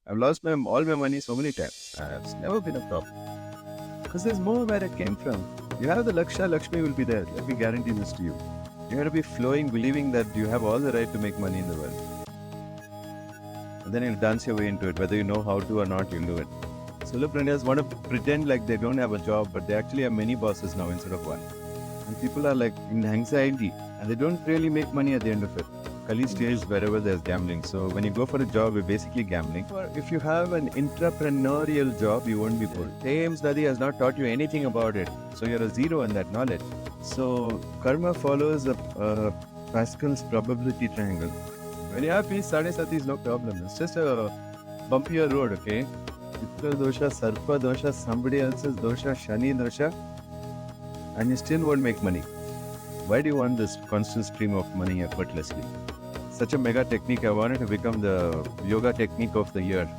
I've lost all my money so many times. It's never been a problem. Because there's more where it came from. You have the Laksha, Lakshmi will be there. Let me guarantee this to you. You have to be flowing, believing that you have all the right to make money in the world. And then you'll dance your way into it. Whether you know how to or not, you'll do it. Solopreneurs want to pretend like they don't have a job, but they actually have many bosses now instead of one. And people are like in anxiety and they don't really make money at the end of it. Kali stays wherever there's gambling. So when you go for a job, you're basically gambling. Or if you have an entrepreneurial job, you won't be poor. Thames Nadi has not taught you anything about it. So you're a zero in that knowledge. So karma follows Pascal's probability triangle. When you have peace, Sade Sati is no problem. It's just a bumpier road, okay? Pitra dosha, Sarpa dosha, somebody else's dosha, Shani dosha, and you still won't make money. Why do you want this constant stream of money effortlessly? Such a mega technique. I wanted to become the yoga technique of the year.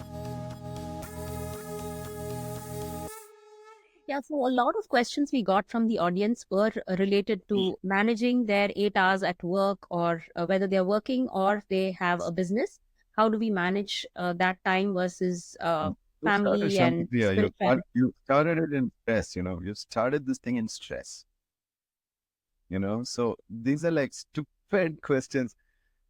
Yeah, so a lot of questions we got from the audience were related to managing their 8 hours at work, or whether they're working or they have a business. How do we manage that time versus You started family and Shantipriya. spirituality? You started it in stress, You started this thing in stress, So these are like stupid questions.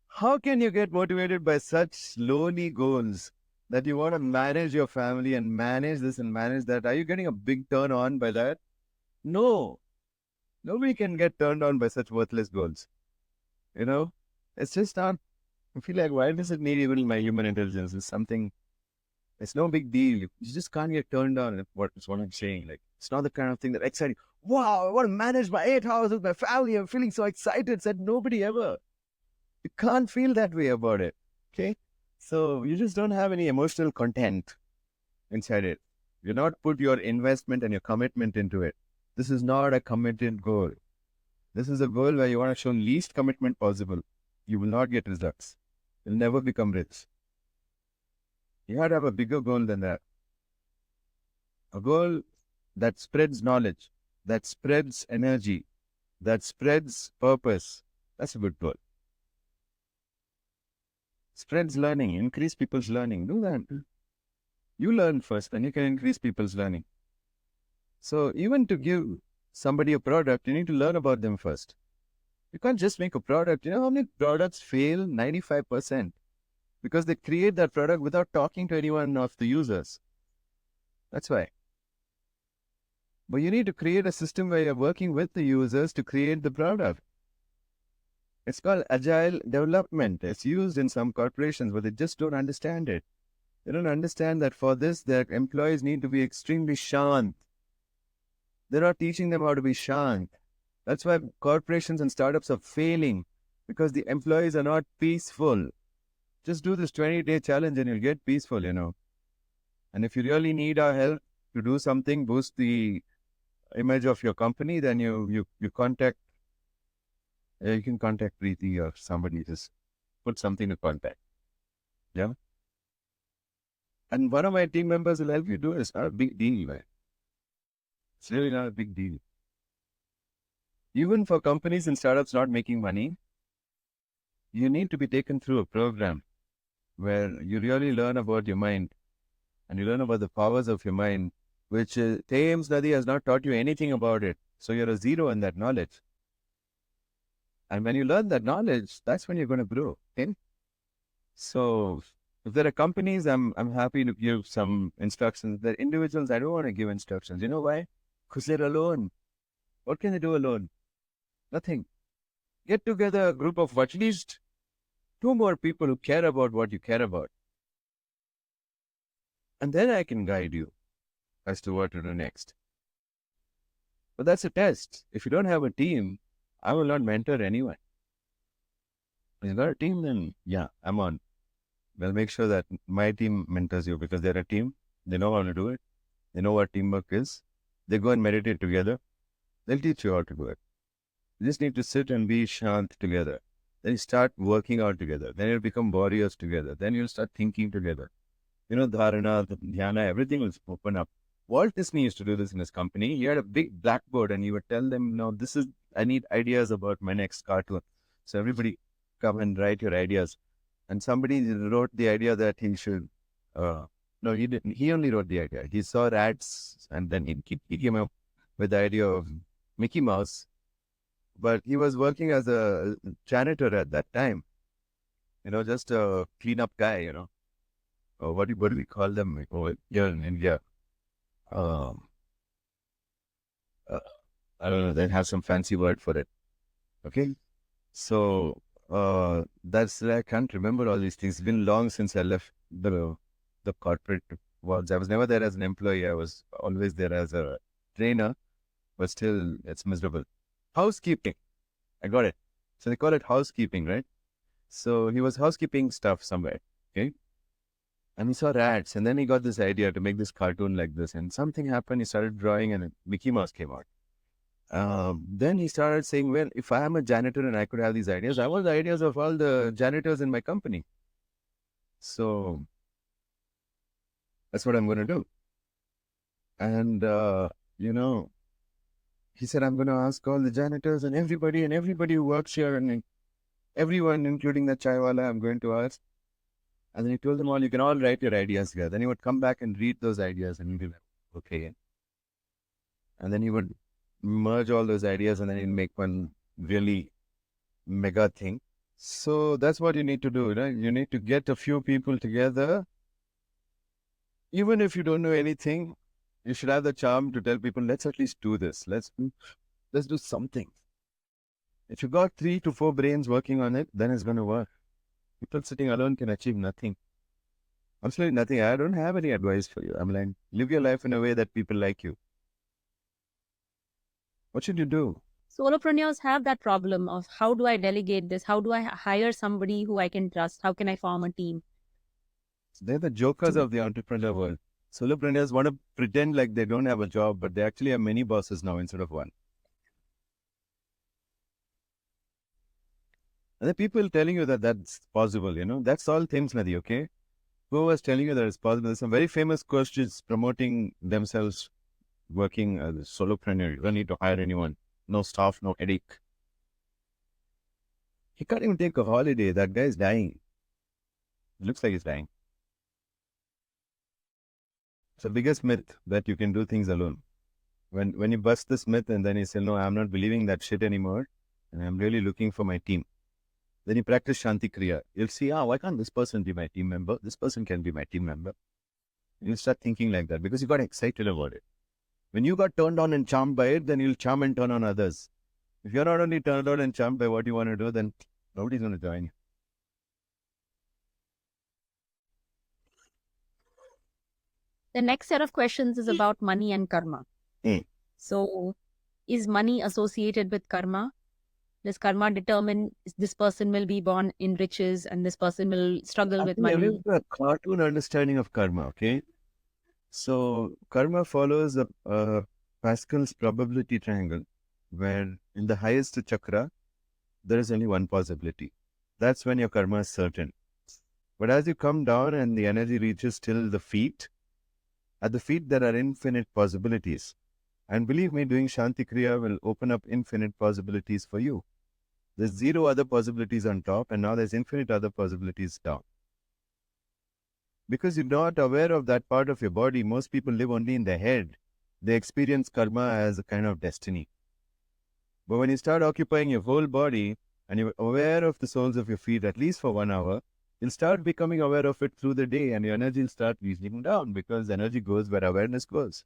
How can you get motivated by such lowly goals that you want to manage your family and manage this and manage that? Are you getting a big turn on by that? No. Nobody can get turned on by such worthless goals. It's just not. I feel like, why does it need even my human intelligence? It's something, it's no big deal. You just can't get turned on. It's what I'm saying. Like, it's not the kind of thing that exciting. Wow, I want to manage my 8 hours with my family. I'm feeling so excited. Said nobody ever. You can't feel that way about it. Okay? So you just don't have any emotional content inside it. You're not put your investment and your commitment into it. This is not a committed goal. This is a goal where you want to show least commitment possible. You will not get results. You'll never become rich. You have to have a bigger goal than that. A goal that spreads knowledge, that spreads energy, that spreads purpose. That's a good goal. Spreads learning, increase people's learning. Do that. You learn first, then you can increase people's learning. So even to give somebody a product, you need to learn about them first. You can't just make a product. You know how many products fail? 95%. Because they create that product without talking to anyone of the users. That's why. But you need to create a system where you're working with the users to create the product. It's called agile development. It's used in some corporations, but they just don't understand it. They don't understand that for this, their employees need to be extremely shant. They're not teaching them how to be shant. That's why corporations and startups are failing, because the employees are not peaceful. Just do this 20-day challenge and you'll get peaceful, And if you really need our help to do something, boost the image of your company, then you contact, you can contact Preeti or somebody. Just put something to contact. Yeah. And one of my team members will help you do it. It's not a big deal, man. It's really not a big deal. Even for companies and startups not making money, you need to be taken through a program where you really learn about your mind and you learn about the powers of your mind, which Thames Nadi has not taught you anything about it. So you're a zero in that knowledge. And when you learn that knowledge, that's when you're going to grow. Okay? So if there are companies, I'm happy to give some instructions. There are individuals, I don't want to give instructions. You know why? Because they're alone. What can they do alone? Nothing. Get together a group of at least 2 more people who care about what you care about. And then I can guide you as to what to do next. But that's a test. If you don't have a team, I will not mentor anyone. If you've got a team, then yeah, I'm on. Well, make sure that my team mentors you, because they're a team. They know how to do it. They know what teamwork is. They go and meditate together. They'll teach you how to do it. You just need to sit and be shant together. Then you start working out together. Then you'll become warriors together. Then you'll start thinking together. Dharana, the dhyana, everything will open up. Walt Disney used to do this in his company. He had a big blackboard and he would tell them, no, I need ideas about my next cartoon. So everybody come and write your ideas. And somebody wrote the idea that he should No, he didn't. He only wrote the idea. He saw rats and then he came up with the idea of Mickey Mouse. But he was working as a janitor at that time, just a cleanup guy, what do we call them over here in India? Um, uh, I don't know, they have some fancy word for it. Okay. So I can't remember all these things. It's been long since I left the corporate world. I was never there as an employee. I was always there as a trainer, but still it's miserable. Housekeeping. I got it. So they call it housekeeping, right? So he was housekeeping stuff somewhere. Okay. And he saw rats, and then he got this idea to make this cartoon like this. And something happened. He started drawing, and Mickey Mouse came out. Then he started saying, well, if I am a janitor and I could have these ideas, I want the ideas of all the janitors in my company. So that's what I'm going to do. And, he said, I'm going to ask all the janitors and everybody who works here and everyone, including the chaiwala, I'm going to ask. And then he told them all, you can all write your ideas here. Then he would come back and read those ideas and he'd be like, okay. And then he would merge all those ideas and then he'd make one really mega thing. So that's what you need to do, right? You need to get a few people together. Even if you don't know anything, you should have the charm to tell people, let's at least do this. Let's do something. If you got 3 to 4 brains working on it, then it's going to work. People sitting alone can achieve nothing. Absolutely nothing. I don't have any advice for you. I'm like, live your life in a way that people like you. What should you do? Solopreneurs have that problem of how do I delegate this? How do I hire somebody who I can trust? How can I form a team? They're the jokers of the entrepreneur world. Solopreneurs want to pretend like they don't have a job, but they actually have many bosses now instead of one. And the people telling you that that's possible, that's all things, Nadi, okay? Who was telling you that it's possible? There's some very famous coaches promoting themselves working as a solopreneur. You don't need to hire anyone. No staff, no headache. He can't even take a holiday. That guy is dying. It looks like he's dying. It's the biggest myth that you can do things alone. When you bust this myth and then you say, no, I'm not believing that shit anymore, and I'm really looking for my team. Then you practice Shanti Kriya. You'll see, why can't this person be my team member? This person can be my team member. You start thinking like that because you got excited about it. When you got turned on and charmed by it, then you'll charm and turn on others. If you're not only turned on and charmed by what you want to do, then nobody's going to join you. The next set of questions is about money and karma. So, is money associated with karma? Does karma determine this person will be born in riches and this person will struggle with money? There is a cartoon understanding of karma, okay? So, karma follows Pascal's probability triangle, where in the highest chakra, there is only one possibility. That's when your karma is certain. But as you come down and the energy reaches till the feet, at the feet there are infinite possibilities. And believe me, doing Shanti Kriya will open up infinite possibilities for you. There's 0 other possibilities on top, and now there's infinite other possibilities down. Because you're not aware of that part of your body, most people live only in their head. They experience karma as a kind of destiny. But when you start occupying your whole body, and you're aware of the soles of your feet at least for 1 hour, you'll start becoming aware of it through the day, and your energy will start reaching down, because energy goes where awareness goes.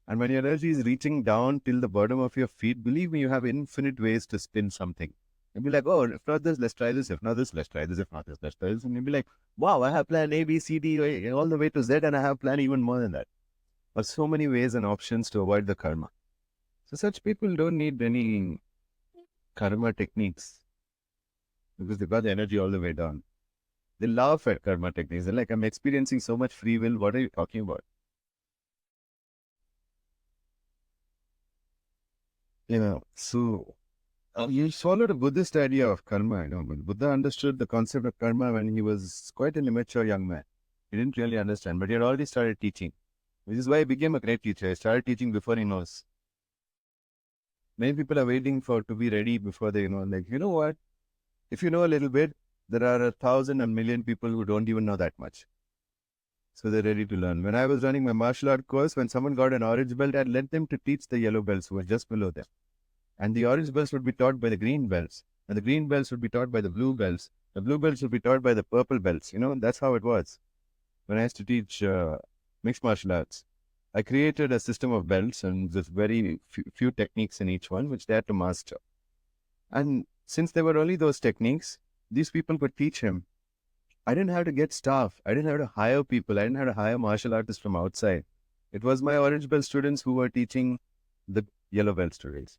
And when your energy is reaching down till the bottom of your feet, believe me, you have infinite ways to spin something. You'll be like, oh, if not this, let's try this. If not this, let's try this. If not this, let's try this. And you'll be like, wow, I have plan A, B, C, D, all the way to Z, and I have plan even more than that. But so many ways and options to avoid the karma. So such people don't need any karma techniques, because they've got the energy all the way down. They laugh at karma techniques. They're like, I'm experiencing so much free will. What are you talking about? So you followed a Buddhist idea of karma, but Buddha understood the concept of karma when he was quite an immature young man. He didn't really understand, but he had already started teaching, which is why he became a great teacher. He started teaching before he knows. Many people are waiting to be ready before they know. Like, you know what? If you know a little bit, there are 1,000, 1,000,000 people who don't even know that much. So they're ready to learn. When I was running my martial art course, when someone got an orange belt, I'd let them to teach the yellow belts who were just below them. And the orange belts would be taught by the green belts. And the green belts would be taught by the blue belts. The blue belts would be taught by the purple belts. That's how it was. When I used to teach mixed martial arts, I created a system of belts and there's very few techniques in each one, which they had to master. And since there were only those techniques, these people could teach him. I didn't have to get staff. I didn't have to hire people. I didn't have to hire martial artists from outside. It was my orange belt students who were teaching the yellow belt students.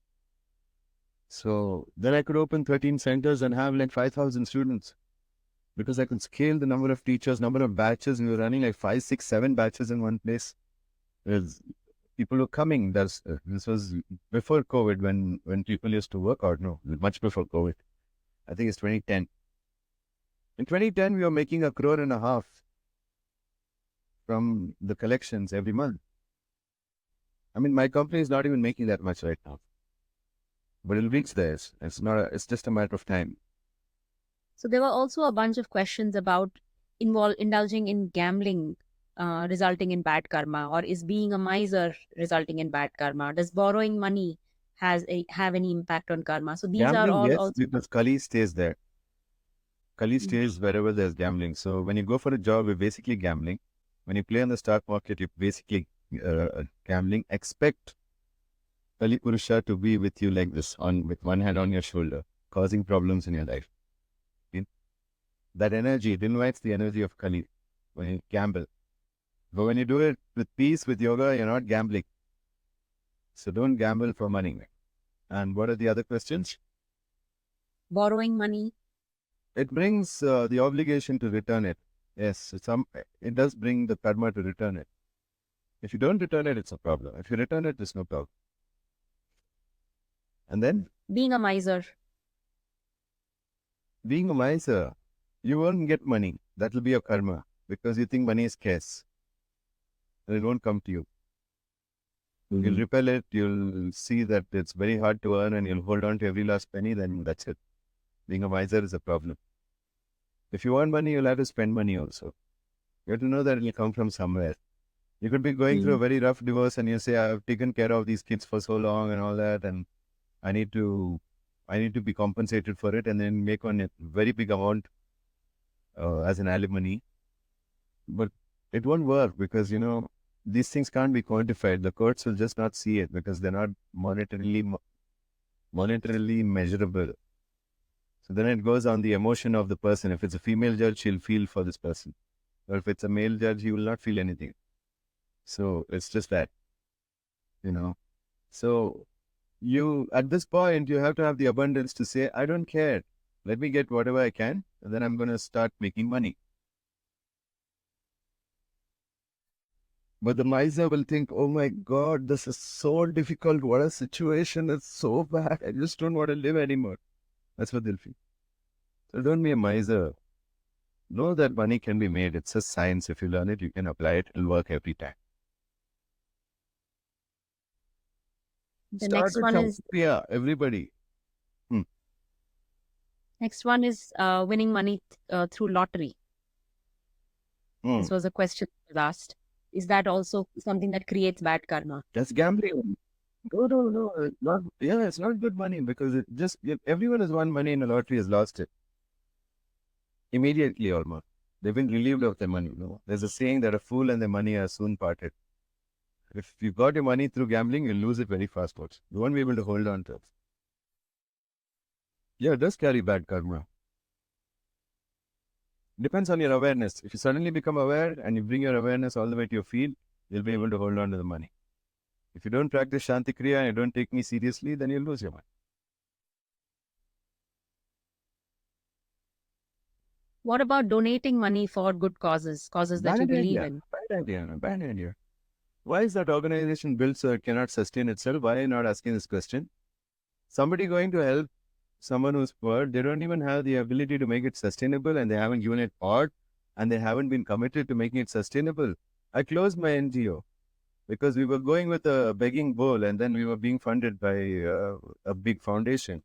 So then I could open 13 centers and have like 5,000 students because I could scale the number of teachers, number of batches. We were running like 5, 6, 7 batches in one place. There's people were coming. This was before COVID when people used to work out. No, much before COVID. I think it's 2010. In 2010, we were making 1.5 crore from the collections every month. I mean, my company is not even making that much right now, but it'll reach theirs. It's just a matter of time. So there were also a bunch of questions about indulging in gambling resulting in bad karma, or is being a miser resulting in bad karma? Does borrowing money have any impact on karma? So these Gambling, are all yes, also. because Kali stays there. Kali stays wherever there's gambling. So when you go for a job, you're basically gambling. When you play on the stock market, you're basically gambling. Expect Kali Purusha to be with you like this, with one hand on your shoulder, causing problems in your life. That energy, it invites the energy of Kali when you gamble. But when you do it with peace, with yoga, you're not gambling. So don't gamble for money. And what are the other questions? Borrowing money. It brings the obligation to return it. Yes, it does bring the karma to return it. If you don't return it, it's a problem. If you return it, it's no problem. And then? Being a miser. Being a miser, you won't get money. That will be your karma because you think money is scarce. And it won't come to you. You'll repel it, you'll see that it's very hard to earn and you'll hold on to every last penny, then that's it. Being a miser is a problem. If you want money, you'll have to spend money also. You have to know that it will come from somewhere. You could be going through a very rough divorce and you say, I've taken care of these kids for so long and all that, and I need to be compensated for it, and then make one very big amount as an alimony. But it won't work because, these things can't be quantified. The courts will just not see it because they're not monetarily measurable. So then it goes on the emotion of the person. If it's a female judge, she'll feel for this person. Or if it's a male judge, he will not feel anything. So it's just that, So at this point, you have to have the abundance to say, I don't care. Let me get whatever I can, and then I'm going to start making money. But the miser will think, oh my God, this is so difficult. What a situation. It's so bad. I just don't want to live anymore. That's what they'll feel. So don't be a miser. Know that money can be made. It's a science. If you learn it, you can apply it. It'll work every time. The next one is... Yeah, everybody. Next one is winning money through lottery. This was a question that was asked. Is that also something that creates bad karma? That's gambling. No. It's not good money because everyone has won money in a lottery has lost it. Immediately almost. They've been relieved of their money. There's a saying that a fool and their money are soon parted. If you got your money through gambling, you'll lose it very fast. You won't be able to hold on to it. Yeah, it does carry bad karma. Depends on your awareness. If you suddenly become aware and you bring your awareness all the way to your feet, you'll be able to hold on to the money. If you don't practice Shanti Kriya and you don't take me seriously, then you'll lose your money. What about donating money for good causes that you believe in? Bad idea. Why is that organization built so it cannot sustain itself? Why are you not asking this question? Somebody going to help someone who's poor, they don't even have the ability to make it sustainable, and they haven't given it thought, and they haven't been committed to making it sustainable. I closed my NGO because we were going with a begging bowl, and then we were being funded by a big foundation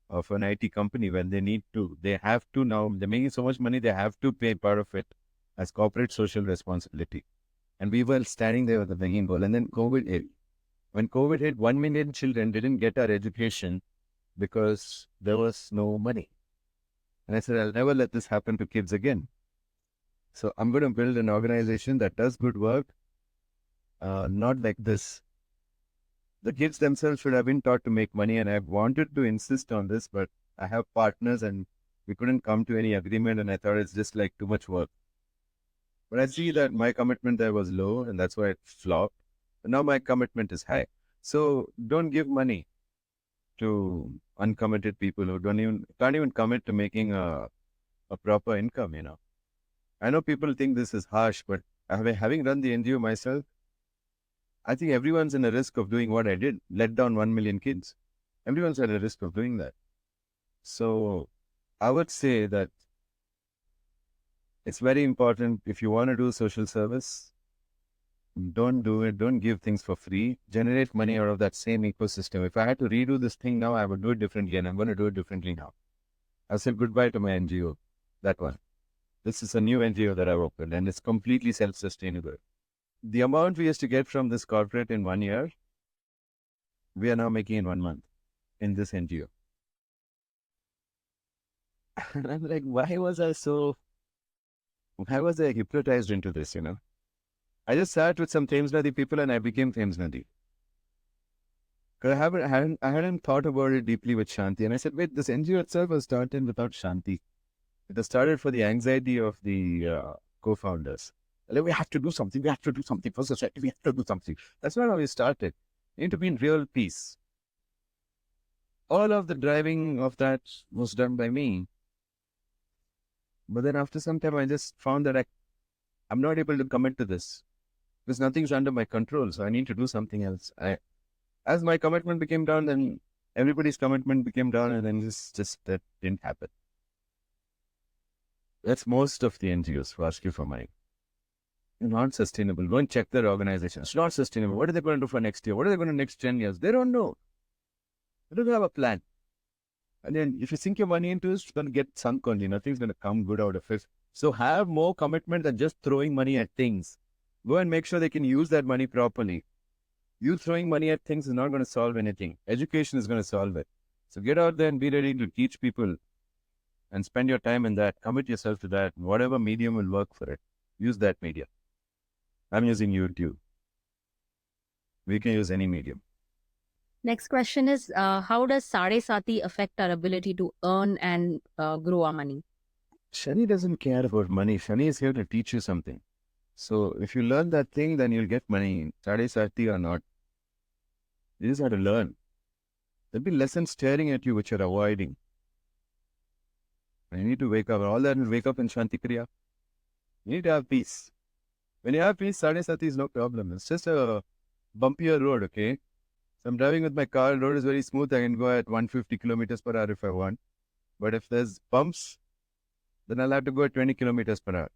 of an IT company when they have to now. They're making so much money, they have to pay part of it as corporate social responsibility. And we were standing there with the begging bowl. And then COVID hit. When COVID hit, 1 million children didn't get our education because there was no money. And I said, I'll never let this happen to kids again. So I'm going to build an organization that does good work, not like this. The kids themselves should have been taught to make money, and I wanted to insist on this, but I have partners and we couldn't come to any agreement, and I thought it's just like too much work. But I see that my commitment there was low, and that's why it flopped. But now my commitment is high. So don't give money to uncommitted people who can't even commit to making a proper income, you know. I know people think this is harsh, but having run the NGO myself, I think everyone's in a risk of doing what I did, let down 1 million kids. Everyone's at a risk of doing that. So I would say that it's very important, if you want to do social service, don't do it. Don't give things for free. Generate money out of that same ecosystem. If I had to redo this thing now, I would do it differently, and I'm going to do it differently now. I've said goodbye to my NGO, that one. This is a new NGO that I've opened, and it's completely self-sustainable. The amount we used to get from this corporate in 1 year, we are now making in 1 month in this NGO. And I'm like, why was I hypnotized into this, you know? I just sat with some Thames Nadi people and I became Thames Nadi. Because I hadn't thought about it deeply with Shanti. And I said, wait, this NGO itself was started without Shanti. It was started for the anxiety of the co-founders. Like, we have to do something for society, we have to do something. That's not how we started. You need to be in real peace. All of the driving of that was done by me. But then after some time, I just found that I'm not able to commit to this. Because nothing's under my control, so I need to do something else. As my commitment became down, then everybody's commitment became down, and then just that didn't happen. That's most of the NGOs who ask you for money. It's not sustainable. Go and check their organization. It's not sustainable. What are they going to do for next year? What are they going to do next 10 years? They don't know. They don't have a plan. And then if you sink your money into it, it's going to get sunk only. Nothing's going to come good out of it. So have more commitment than just throwing money at things. Go and make sure they can use that money properly. You throwing money at things is not going to solve anything. Education is going to solve it. So get out there and be ready to teach people and spend your time in that. Commit yourself to that. Whatever medium will work for it, use that medium. I'm using YouTube. We can use any medium. Next question is, how does Sade Sati affect our ability to earn and grow our money? Shani doesn't care about money. Shani is here to teach you something. So if you learn that thing, then you'll get money. Sade Sati or not. You just have to learn. There'll be lessons staring at you which you're avoiding. And you need to wake up. All that will wake up in Shanti Kriya. You need to have peace. When you have peace, Sade Sati is no problem. It's just a bumpier road, okay? So I'm driving with my car, the road is very smooth. I can go at 150 kilometers per hour if I want. But if there's bumps, then I'll have to go at 20 kilometers per hour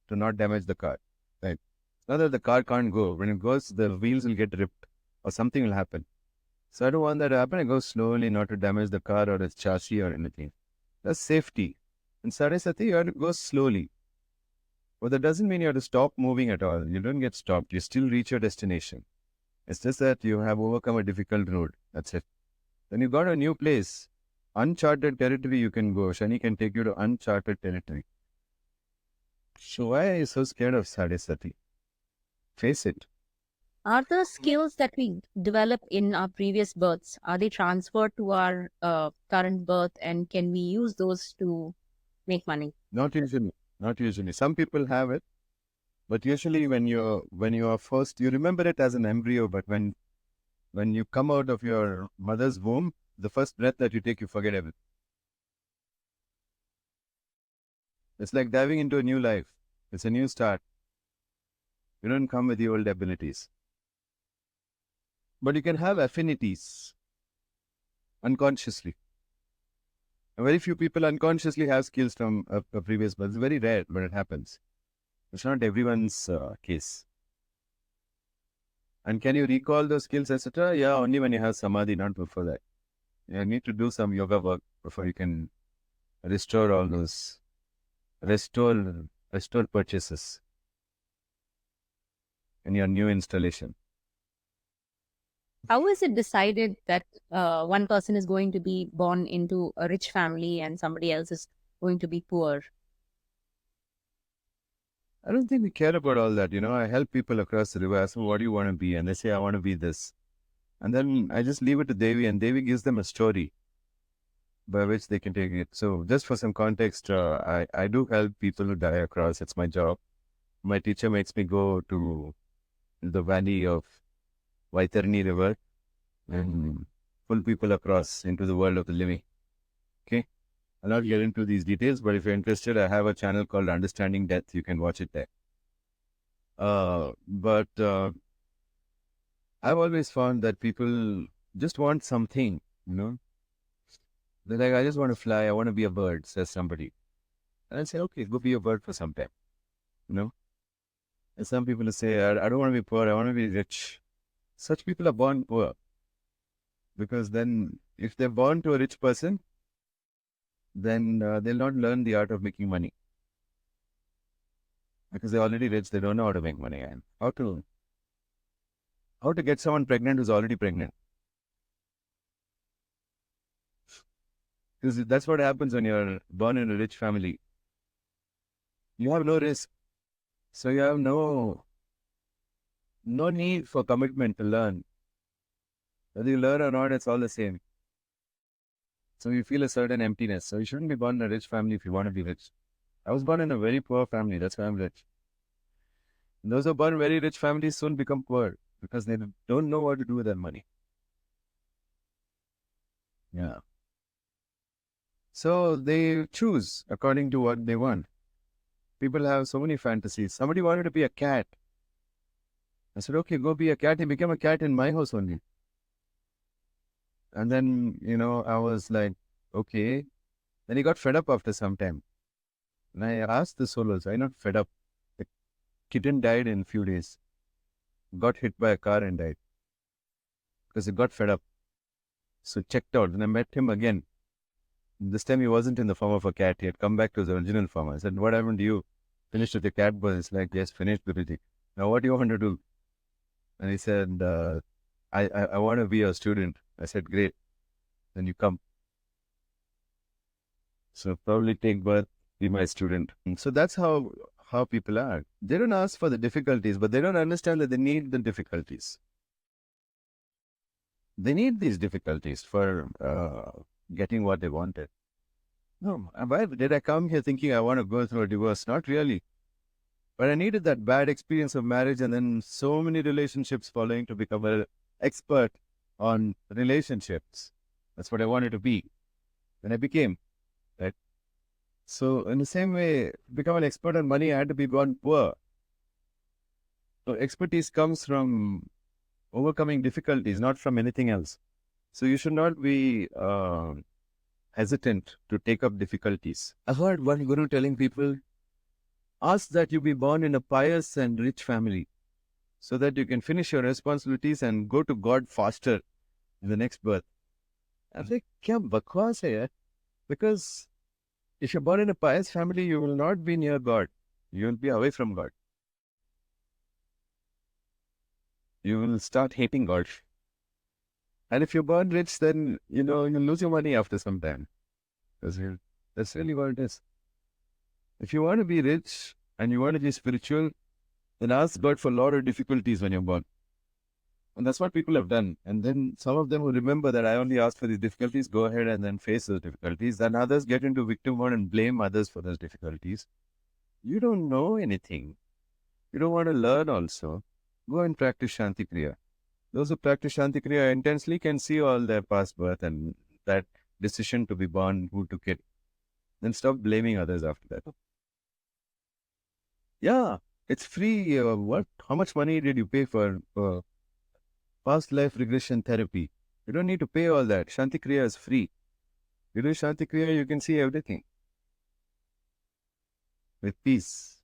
to not damage the car. Right? Not that the car can't go. When it goes, the wheels will get ripped or something will happen. So I don't want that to happen. I go slowly, not to damage the car or its chassis or anything. That's safety. In Sade Sati, you have to go slowly. But that doesn't mean you have to stop moving at all. You don't get stopped. You still reach your destination. It's just that you have overcome a difficult road. That's it. Then you got a new place. Uncharted territory you can go. Shani can take you to uncharted territory. So why are you so scared of Sade Sati? Face it. Are the skills that we develop in our previous births, are they transferred to our current birth, and can we use those to make money? Not usually. Not usually. Some people have it, but usually when you are first, you remember it as an embryo. But when you come out of your mother's womb, the first breath that you take, you forget everything. It's like diving into a new life. It's a new start. You don't come with the old abilities. But you can have affinities unconsciously. And very few people unconsciously have skills from a previous birth. It's very rare, but it happens. It's not everyone's case. And can you recall those skills, etc.? Yeah, only when you have samadhi, not before that. You need to do some yoga work before you can restore all those. Restore store purchases in your new installation. How is it decided that one person is going to be born into a rich family and somebody else is going to be poor? I don't think we care about all that. I help people across the river. I ask them, what do you want to be? And they say, I want to be this. And then I just leave it to Devi, and Devi gives them a story by which they can take it. So just for some context, I do help people who die across. It's my job. My teacher makes me go to the valley of Vaitarni River and pull people across into the world of the living. Okay? I'll not get into these details, but if you're interested, I have a channel called Understanding Death. You can watch it there. But I've always found that people just want something, They're like, I just want to fly. I want to be a bird, says somebody. And I say, okay, go be a bird for some time, And some people say, I don't want to be poor. I want to be rich. Such people are born poor. Because then if they're born to a rich person, then they'll not learn the art of making money. Because they're already rich, they don't know how to make money. And how to get someone pregnant who's already pregnant. Because that's what happens when you're born in a rich family. You have no risk. So you have no need for commitment to learn. Whether you learn or not, it's all the same. So you feel a certain emptiness. So you shouldn't be born in a rich family if you want to be rich. I was born in a very poor family. That's why I'm rich. And those who are born in very rich families soon become poor because they don't know what to do with their money. Yeah. So they choose according to what they want. People have so many fantasies. Somebody wanted to be a cat. I said, okay, go be a cat. He became a cat in my house only. And then, I was like, okay. Then he got fed up after some time. And I asked the solos, why not fed up? The kitten died in a few days. Got hit by a car and died. Because it got fed up. So checked out. And I met him again. This time he wasn't in the form of a cat. He had come back to his original form. I said, what happened to you? Finished with your cat birth? It's like, yes, finished, Guruji. Now what do you want to do? And he said, I want to be a student. I said, great. Then you come. So probably take birth, be my student. And so that's how people are. They don't ask for the difficulties, but they don't understand that they need the difficulties. They need these difficulties for getting what they wanted. No, why did I come here thinking I want to go through a divorce? Not really. But I needed that bad experience of marriage and then so many relationships following to become an expert on relationships. That's what I wanted to be. Then I became, right? So in the same way, to become an expert on money, I had to be born poor. So expertise comes from overcoming difficulties, not from anything else. So you should not be hesitant to take up difficulties. I heard one guru telling people, ask that you be born in a pious and rich family so that you can finish your responsibilities and go to God faster in the next birth. I was like, kya bakwas hai yaar? Because if you're born in a pious family, you will not be near God. You will be away from God. You will start hating God. And if you're born rich, then, you'll lose your money after some time. That's really what it is. If you want to be rich and you want to be spiritual, then ask God for a lot of difficulties when you're born. And that's what people have done. And then some of them will remember that I only asked for these difficulties, go ahead and then face those difficulties. Then others get into victim mode and blame others for those difficulties. You don't know anything. You don't want to learn also. Go and practice Shanti Kriya. Those who practice Shanti Kriya intensely can see all their past birth and that decision to be born, who took it. Then stop blaming others after that. Yeah, it's free. How much money did you pay for past life regression therapy? You don't need to pay all that. Shanti Kriya is free. You do Shanti Kriya, you can see everything with peace.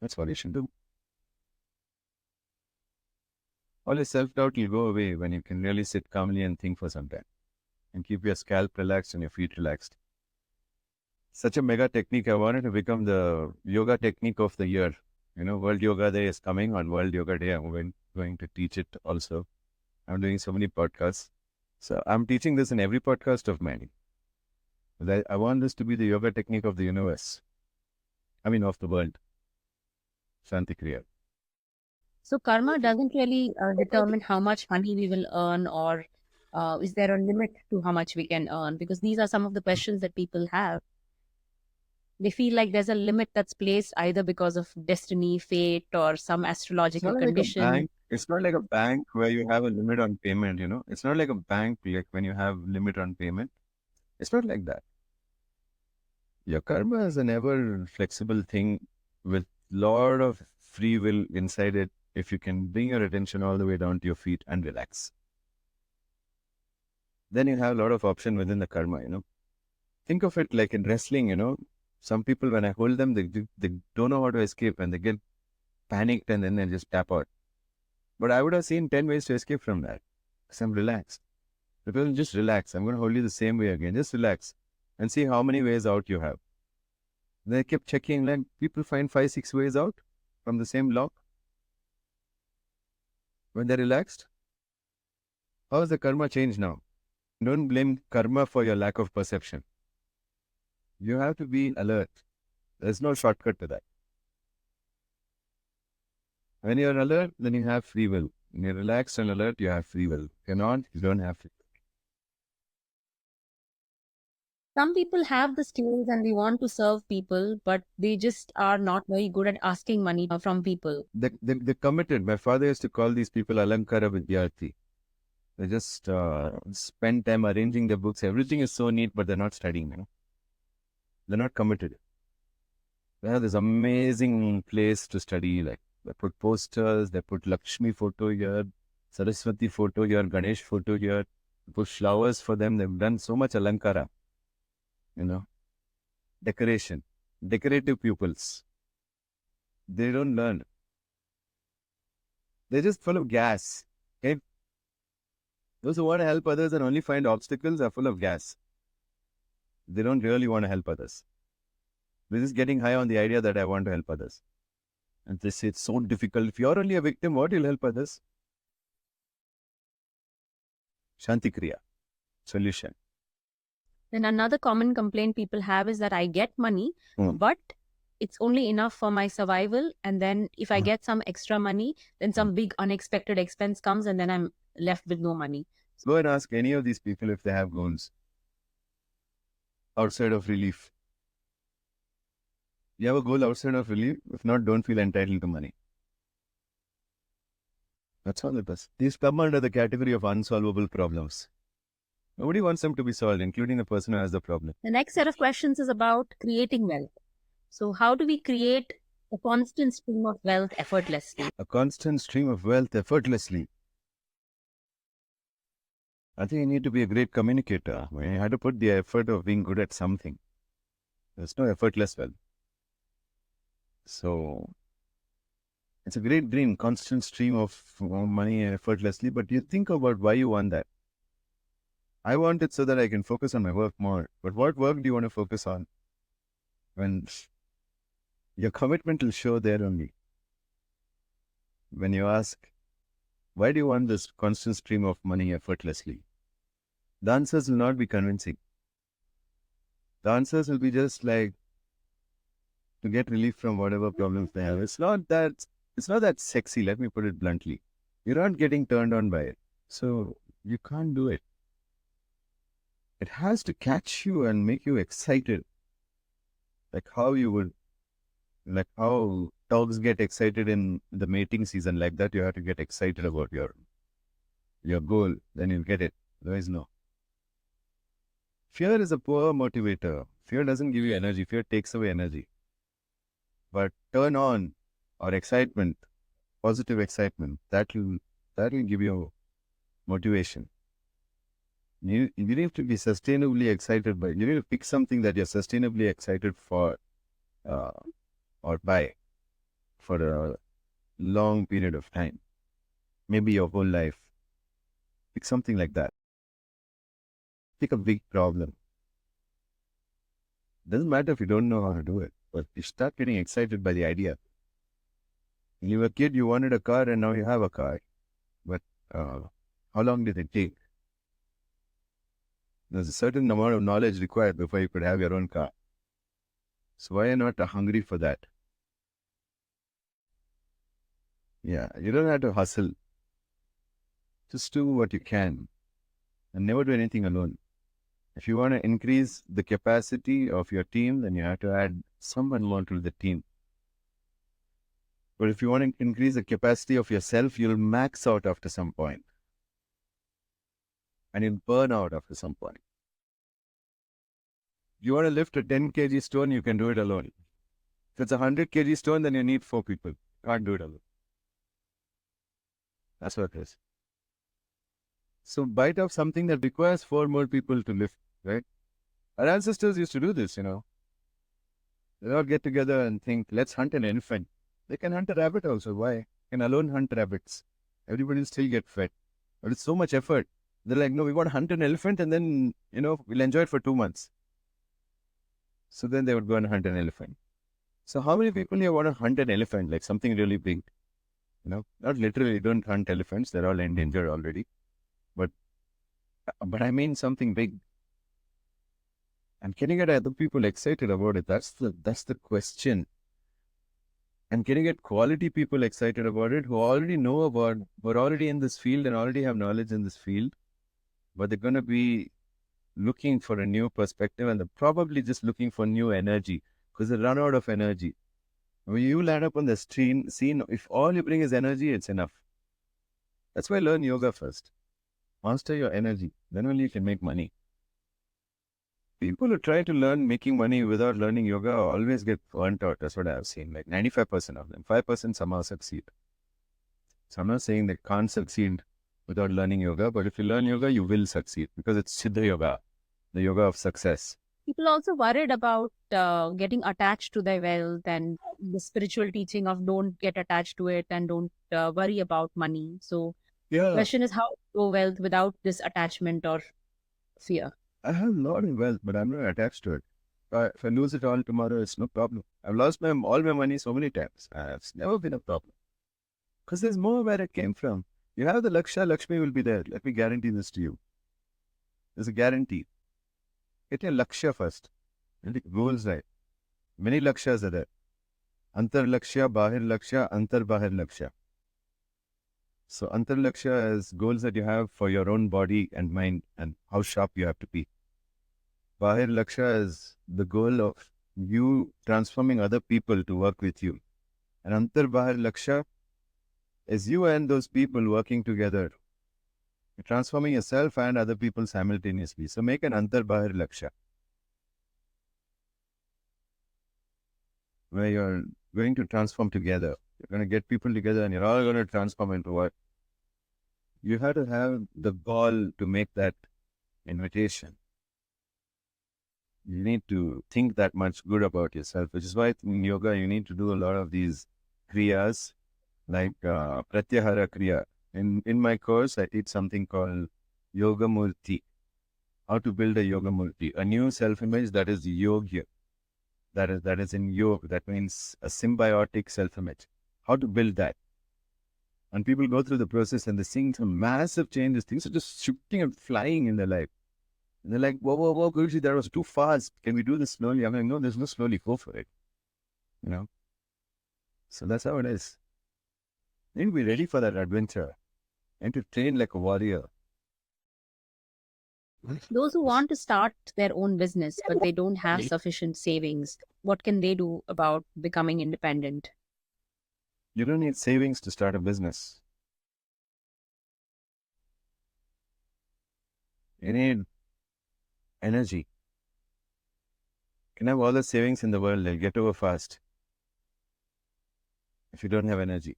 That's what you should do. All your self-doubt will go away when you can really sit calmly and think for some time and keep your scalp relaxed and your feet relaxed. such a mega technique. I wanted to become the yoga technique of the year. World Yoga Day is coming. On World Yoga Day, I'm going to teach it also. I'm doing so many podcasts. So I'm teaching this in every podcast of mine. I want this to be the yoga technique of the universe. Of the world. Shanti Kriya. So karma doesn't really determine how much money we will earn, or is there a limit to how much we can earn? Because these are some of the questions that people have. They feel like there's a limit that's placed either because of destiny, fate, or some It's astrological not like a condition. bank. It's not like a bank where you have a limit on payment, It's not like a bank like when you have limit on payment. It's not like that. Your karma is an ever flexible thing with lot of free will inside it. If you can bring your attention all the way down to your feet and relax, then you have a lot of option within the karma, Think of it like in wrestling, Some people, when I hold them, they don't know how to escape and they get panicked and then they just tap out. But I would have seen 10 ways to escape from that. Because I'm relaxed. People just relax. I'm going to hold you the same way again. Just relax and see how many ways out you have. They kept checking, like people find 5, 6 ways out from the same lock when they're relaxed. How has the karma changed now? Don't blame karma for your lack of perception. You have to be alert. There's no shortcut to that. When you're alert, then you have free will. When you're relaxed and alert, you have free will. If you're not, you don't have free will. Some people have the skills and they want to serve people, but they just are not very good at asking money from people. They're committed. My father used to call these people Alankara Vidyarthi. They just spend time arranging their books. Everything is so neat, but they're not studying. They're not committed. They have this amazing place to study. Like they put posters, they put Lakshmi photo here, Saraswati photo here, Ganesh photo here. They put flowers for them. They've done so much Alankara. Decoration, decorative pupils. They don't learn. They're just full of gas. Okay? Those who want to help others and only find obstacles are full of gas. They don't really want to help others. They're just getting high on the idea that I want to help others. And they say it's so difficult. If you're only a victim, what will help others? Shanti Kriya. Solution. Then another common complaint people have is that I get money, but it's only enough for my survival. And then if I get some extra money, then some big unexpected expense comes and then I'm left with no money. Go and ask any of these people if they have goals outside of relief. You have a goal outside of relief? If not, don't feel entitled to money. That's all it is. These come under the category of unsolvable problems. Nobody wants them to be solved, including the person who has the problem. The next set of questions is about creating wealth. So how do we create a constant stream of wealth effortlessly? A constant stream of wealth effortlessly. I think you need to be a great communicator. You have to put the effort of being good at something. There's no effortless wealth. So, it's a great dream, constant stream of money effortlessly, but you think about why you want that. I want it so that I can focus on my work more. But what work do you want to focus on? When your commitment will show there only. When you ask, why do you want this constant stream of money effortlessly? The answers will not be convincing. The answers will be just like to get relief from whatever problems they have. It's not that sexy, let me put it bluntly. You're not getting turned on by it. So you can't do it. It has to catch you and make you excited. Like how dogs get excited in the mating season, like that you have to get excited about your goal, then you'll get it. Otherwise, no. Fear is a poor motivator. Fear doesn't give you energy. Fear takes away energy. But turn on or excitement, positive excitement, that will give you motivation. You need to be sustainably excited by. You need to pick something that you're sustainably excited for, or by, for a long period of time. Maybe your whole life. Pick something like that. Pick a big problem. Doesn't matter if you don't know how to do it, but you start getting excited by the idea. When you were a kid, you wanted a car, and now you have a car. But how long did it take? There's a certain amount of knowledge required before you could have your own car. So why are you not hungry for that? Yeah, you don't have to hustle. Just do what you can and never do anything alone. If you want to increase the capacity of your team, then you have to add someone more to the team. But if you want to increase the capacity of yourself, you'll max out after some point. And you'll burn out after some point. If you want to lift a 10 kg stone, you can do it alone. If it's a 100 kg stone, then you need 4 people. You can't do it alone. That's what it is. So bite off something that requires 4 more people to lift, right? Our ancestors used to do this, They all get together and think, let's hunt an elephant. They can hunt a rabbit also. Why? Can alone hunt rabbits. Everybody will still get fed. But it's so much effort. They're like, no, we want to hunt an elephant and then, we'll enjoy it for 2 months. So then they would go and hunt an elephant. So how many people here want to hunt an elephant, like something really big? Not literally, don't hunt elephants. They're all endangered already. But I mean something big. And can you get other people excited about it? That's the question. And can you get quality people excited about it who already know about, who are already in this field and already have knowledge in this field, but they're going to be looking for a new perspective and they're probably just looking for new energy because they run out of energy. When you land up on the scene, if all you bring is energy, it's enough. That's why learn yoga first. Master your energy. Then only you can make money. People who try to learn making money without learning yoga always get burnt out. That's what I've seen. Like 95% of them. 5% somehow succeed. So I'm not saying they can't succeed without learning yoga, but if you learn yoga, you will succeed because it's Siddha Yoga, the yoga of success. People also worried about getting attached to their wealth and the spiritual teaching of don't get attached to it and don't worry about money. So the question is how to grow wealth without this attachment or fear. I have a lot of wealth, but I'm not attached to it. If I lose it all tomorrow, it's no problem. I've lost all my money so many times. It's never been a problem. Because there's more where it came from. You have the Lakshya, Lakshmi will be there. Let me guarantee this to you. There's a guarantee. Get your Lakshya first. And the goals right. Many Lakshyas are there. Antar Lakshya, Bahir Lakshya, Antar Bahir Lakshya. So Antar Lakshya is goals that you have for your own body and mind and how sharp you have to be. Bahir Lakshya is the goal of you transforming other people to work with you. And Antar Bahir Lakshya is you and those people working together. You're transforming yourself and other people simultaneously. So make an Antar Bahir Lakshya, where you're going to transform together. You're going to get people together and you're all going to transform into what? You have to have the gall to make that invitation. You need to think that much good about yourself, which is why in yoga you need to do a lot of these kriyas, like Pratyahara Kriya. In my course, I teach something called Yoga Murti. How to build a Yoga Murti, a new self-image that is yogya. That is in yoga. That means a symbiotic self-image. How to build that. And people go through the process and they're seeing some massive changes. Things are just shooting and flying in their life. And they're like, whoa, Guruji, that was too fast. Can we do this slowly? I'm like, no, there's no slowly. Go for it. So that's how it is. You need to be ready for that adventure and to train like a warrior. Those who want to start their own business, but they don't have sufficient savings, what can they do about becoming independent? You don't need savings to start a business. You need energy. You can have all the savings in the world, they'll get over fast if you don't have energy.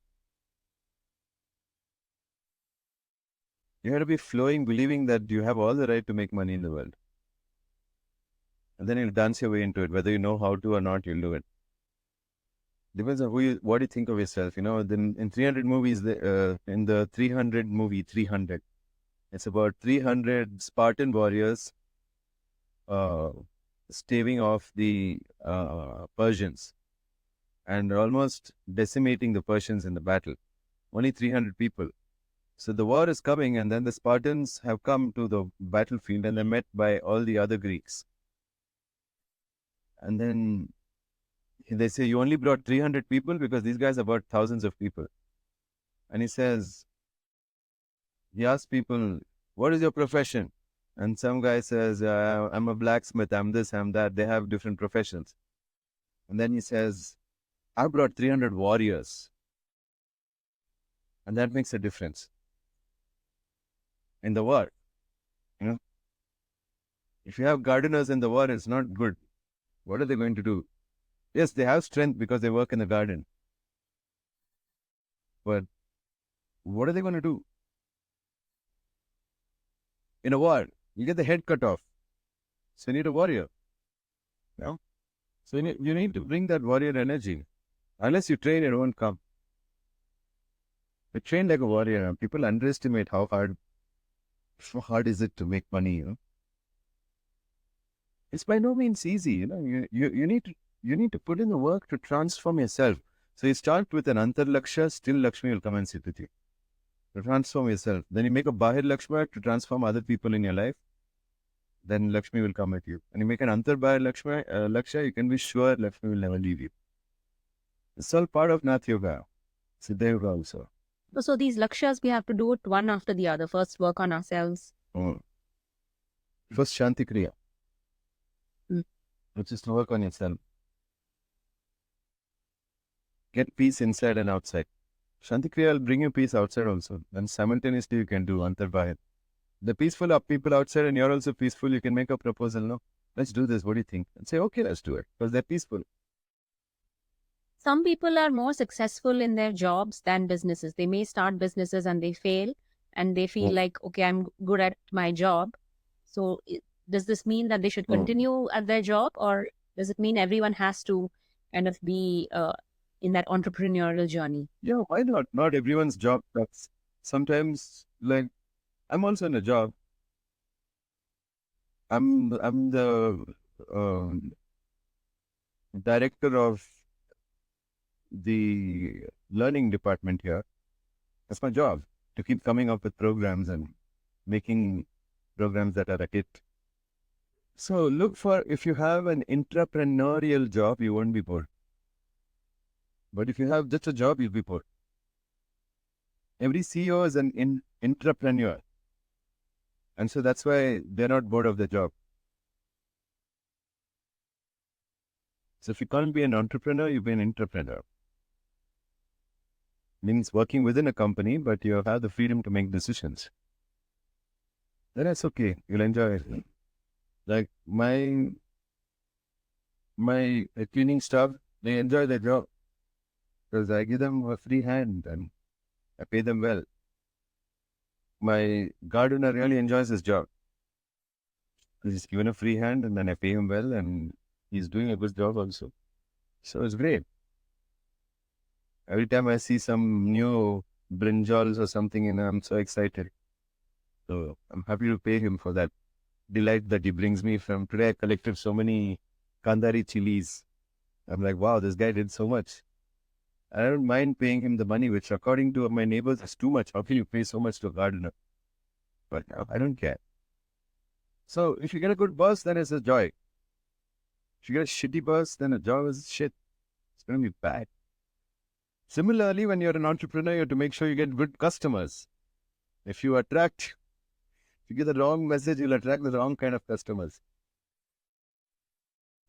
You have to be flowing, believing that you have all the right to make money in the world. And then you'll dance your way into it. Whether you know how to or not, you'll do it. Depends on what you think of yourself. Then in 300 movies, in the 300 movie, 300, it's about 300 Spartan warriors staving off the Persians and almost decimating the Persians in the battle. Only 300 people. So the war is coming, and then the Spartans have come to the battlefield and they're met by all the other Greeks. And then they say, you only brought 300 people because these guys have brought thousands of people. And he asks people, what is your profession? And some guy says, I'm a blacksmith, I'm this, I'm that. They have different professions. And then he says, I brought 300 warriors. And that makes a difference in the war. You know, if you have gardeners in the war, it's not good. What are they going to do? Yes, they have strength because they work in the garden. But what are they going to do? In a war, you get the head cut off. So you need a warrior. You know? So you need to bring that warrior energy. Unless you train, it won't come. But train like a warrior. People underestimate how hard is it to make money, you know. It's by no means easy, you know. You need to put in the work to transform yourself. So you start with an Antar Lakshya, still Lakshmi will come and sit with you. To transform yourself. Then you make a Bahir Lakshya to transform other people in your life. Then Lakshmi will come at you. And you make an Antar Bahir Lakshya, you can be sure Lakshmi will never leave you. It's all part of Nath Yoga. Siddha Yoga also. So these Lakshyas, we have to do it one after the other. First work on ourselves. Oh. First Shanti Kriya. Mm. Which is to work on yourself. Get peace inside and outside. Shanti Kriya will bring you peace outside also. And simultaneously you can do Antar Bahir. The peaceful are people outside and you're also peaceful. You can make a proposal. No, let's do this. What do you think? And say, okay, let's do it. Because they're peaceful. Some people are more successful in their jobs than businesses. They may start businesses and they fail and they feel like, okay, I'm good at my job. So does this mean that they should continue at their job, or does it mean everyone has to kind of be in that entrepreneurial journey? Yeah, why not? Not everyone's job sucks. Sometimes, like, I'm also in a job. I'm the director of the learning department here. That's my job, to keep coming up with programs and making programs that are a hit. So look for, if you have an entrepreneurial job, you won't be bored. But if you have just a job, you'll be bored. Every CEO is an entrepreneur. And so that's why they're not bored of their job. So if you can't be an entrepreneur, you be an entrepreneur. Means working within a company, but you have the freedom to make decisions. Then that's okay. You'll enjoy it. Like my cleaning staff, they enjoy their job because I give them a free hand and I pay them well. My gardener really enjoys his job. He's given a free hand and then I pay him well and he's doing a good job also. So it's great. Every time I see some new brinjals or something, I'm so excited. So I'm happy to pay him for that delight that he brings me from. Today I collected so many Kandari chilies. I'm like, wow, this guy did so much. I don't mind paying him the money, which according to my neighbors is too much. How can you pay so much to a gardener? But I don't care. So if you get a good boss, then it's a joy. If you get a shitty boss, then a job is shit. It's going to be bad. Similarly, when you're an entrepreneur, you have to make sure you get good customers. If you give the wrong message, you'll attract the wrong kind of customers.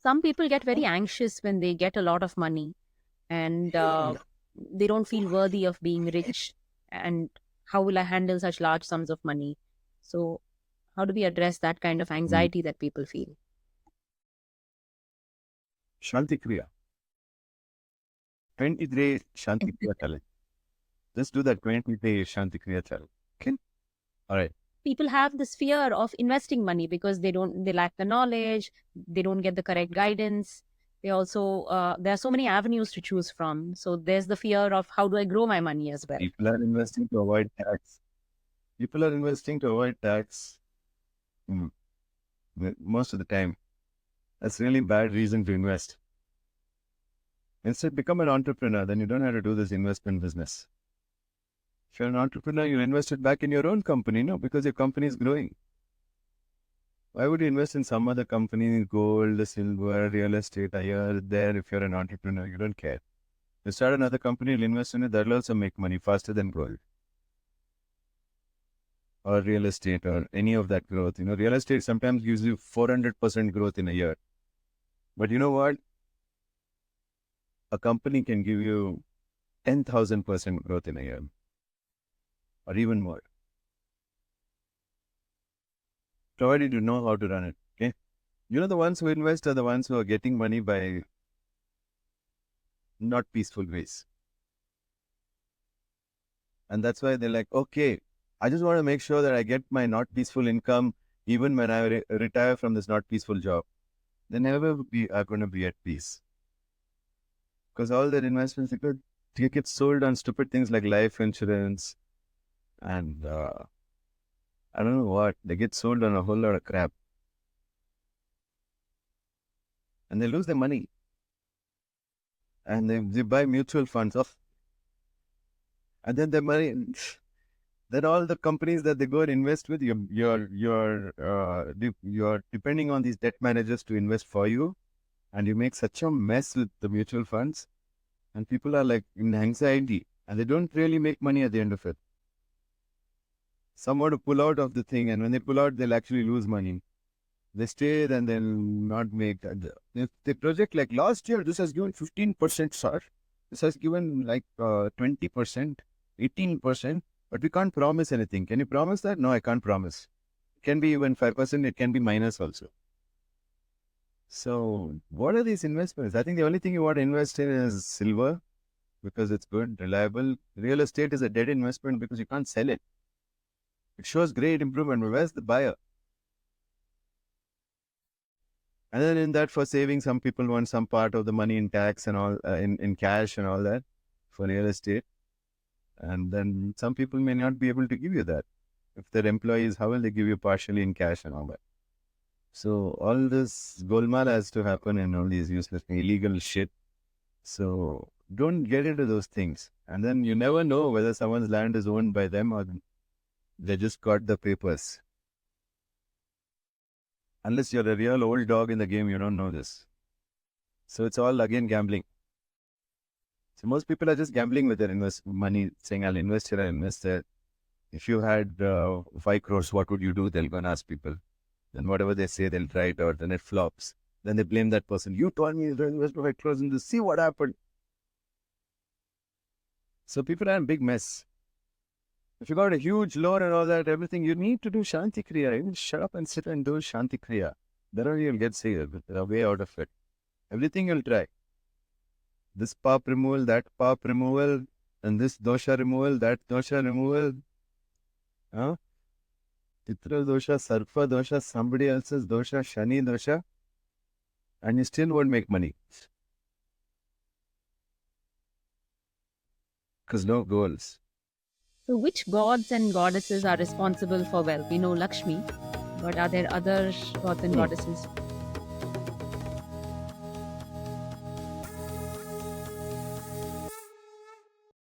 Some people get very anxious when they get a lot of money and they don't feel worthy of being rich. And how will I handle such large sums of money? So how do we address that kind of anxiety that people feel? Shanti Kriya. 20-day Shanti Kriya challenge. Just do that 20-day Shanti Kriya challenge. Okay? All right. People have this fear of investing money because they lack the knowledge, they don't get the correct guidance. They also, there are so many avenues to choose from. So there's the fear of how do I grow my money as well. People are investing to avoid tax. Most of the time. That's really bad reason to invest. Instead, become an entrepreneur. Then you don't have to do this investment business. If you're an entrepreneur, you invest it back in your own company, no? Because your company is growing. Why would you invest in some other company, gold, silver, real estate, here, there, if you're an entrepreneur? You don't care. You start another company, you'll invest in it, that'll also make money faster than gold. Or real estate or any of that growth. Real estate sometimes gives you 400% growth in a year. But you know what? A company can give you 10,000% growth in a year. Or even more. Provided you know how to run it. Okay? The ones who invest are the ones who are getting money by not peaceful ways. And that's why they're like, okay, I just want to make sure that I get my not peaceful income even when I retire from this not peaceful job. They never are going to be at peace. Because all their investments, they get sold on stupid things like life insurance and I don't know what. They get sold on a whole lot of crap. And they lose their money. And they buy mutual funds off. And then their money, then all the companies that they go and invest with, you're depending on these debt managers to invest for you. And you make such a mess with the mutual funds. And people are like in anxiety. And they don't really make money at the end of it. Some want to pull out of the thing. And when they pull out, they'll actually lose money. They stay and they'll not make that. If they project like last year, this has given 15%, sir. This has given like 20%, 18%. But we can't promise anything. Can you promise that? No, I can't promise. It can be even 5%. It can be minus also. So what are these investments? I think the only thing you want to invest in is silver because it's good, reliable. Real estate is a dead investment because you can't sell it. It shows great improvement, but where's the buyer? And then in that, for saving, some people want some part of the money in tax and all, in cash and all that for real estate. And then some people may not be able to give you that. If they're employees, how will they give you partially in cash and all that? So all this golmaal has to happen and all these useless, illegal shit. So don't get into those things. And then you never know whether someone's land is owned by them or they just got the papers. Unless you're a real old dog in the game, you don't know this. So it's all again gambling. So most people are just gambling with their money, saying, I'll invest here, I'll invest there. If you had 5 crores, what would you do? They'll go and ask people. Then whatever they say, they'll try it out. Then it flops. Then they blame that person. You told me to invest 5 crores in this. See what happened. So people are in a big mess. If you got a huge loan and all that, everything, you need to do Shanti Kriya. You shut up and sit and do Shanti Kriya. Then you'll get saved. There are way out of it. Everything you'll try. This pap removal, that pap removal, and this dosha removal, that dosha removal. Titra dosha, sarpa dosha, somebody else's dosha, shani dosha. And you still won't make money. Because no goals. So which gods and goddesses are responsible for wealth? We know Lakshmi, but are there other gods and goddesses?